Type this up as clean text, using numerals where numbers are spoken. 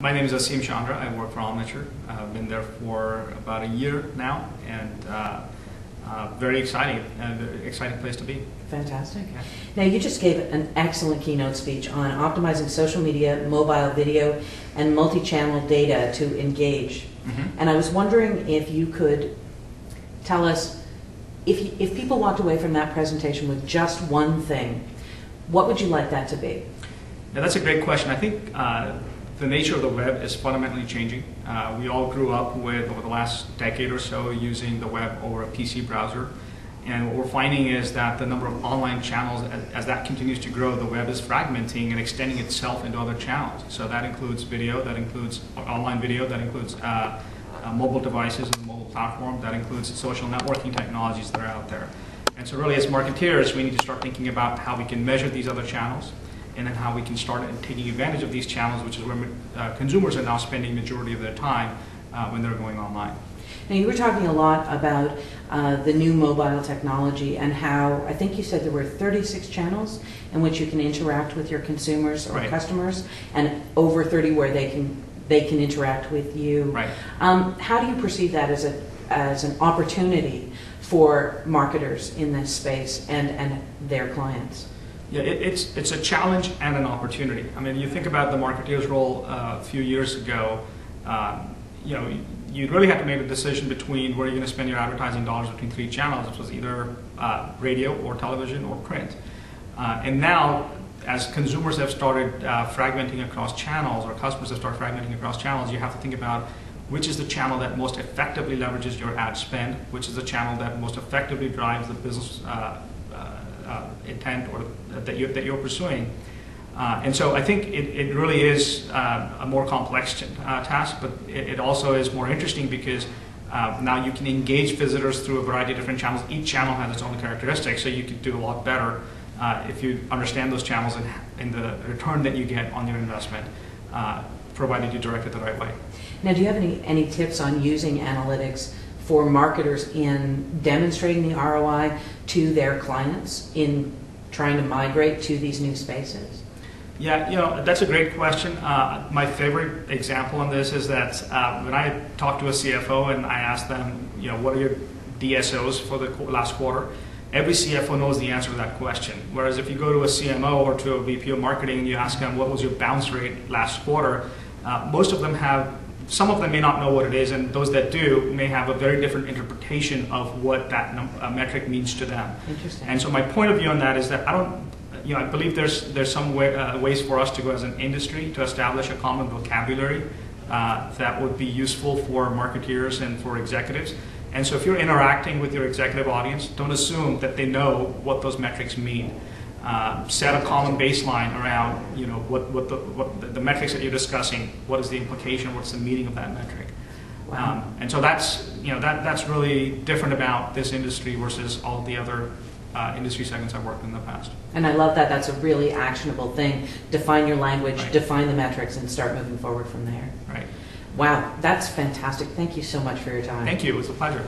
My name is Aseem Chandra. I work for Omniture. I've been there for about a year now, and very exciting place to be. Fantastic. Yeah. Now, you just gave an excellent keynote speech on optimizing social media, mobile video, and multi-channel data to engage. And I was wondering if you could tell us, if people walked away from that presentation with just one thing, what would you like that to be? Yeah, that's a great question. I think the nature of the web is fundamentally changing. We all grew up with, over the last decade or so, using the web over a PC browser. And what we're finding is that the number of online channels, as that continues to grow, the web is fragmenting and extending itself into other channels. So that includes video, that includes online video, that includes mobile devices and mobile platform, that includes social networking technologies that are out there. And so really, as marketeers, we need to start thinking about how we can measure these other channels, and then how we can start taking advantage of these channels, which is where consumers are now spending the majority of their time when they're going online. Now, you were talking a lot about the new mobile technology and how, I think you said there were 36 channels in which you can interact with your consumers or customers, and over 30 where they can interact with you. Right. How do you perceive that as an opportunity for marketers in this space and their clients? Yeah, it's a challenge and an opportunity. I mean, you think about the marketeer's role a few years ago. You really had to make a decision between where you're going to spend your advertising dollars between three channels. It was either radio or television or print. And now, as consumers have started fragmenting across channels, or customers have started fragmenting across channels, you have to think about which is the channel that most effectively leverages your ad spend, which is the channel that most effectively drives the business intent or that you're pursuing. And so I think it really is a more complex task, but it also is more interesting because now you can engage visitors through a variety of different channels. Each channel has its own characteristics, so you can do a lot better if you understand those channels and the return that you get on your investment, provided you direct it the right way. Now, do you have any tips on using analytics for marketers in demonstrating the ROI to their clients in trying to migrate to these new spaces? Yeah, that's a great question. My favorite example on this is that when I talk to a CFO and I ask them, what are your DSOs for the last quarter? Every CFO knows the answer to that question. Whereas if you go to a CMO or to a VP of marketing and you ask them, what was your bounce rate last quarter? Most of them some of them may not know what it is, and those that do may have a very different interpretation of what that metric means to them. Interesting. And so my point of view on that is that I believe there's some ways for us to go as an industry to establish a common vocabulary that would be useful for marketeers and for executives. And so if you're interacting with your executive audience, don't assume that they know what those metrics mean. Set a common baseline around what the metrics that you're discussing. What is the implication? What's the meaning of that metric? Wow. And so that's really different about this industry versus all the other industry segments I've worked in the past. And I love that. That's a really actionable thing. Define your language, define the metrics, and start moving forward from there. Right. Wow, that's fantastic. Thank you so much for your time. Thank you. It was a pleasure.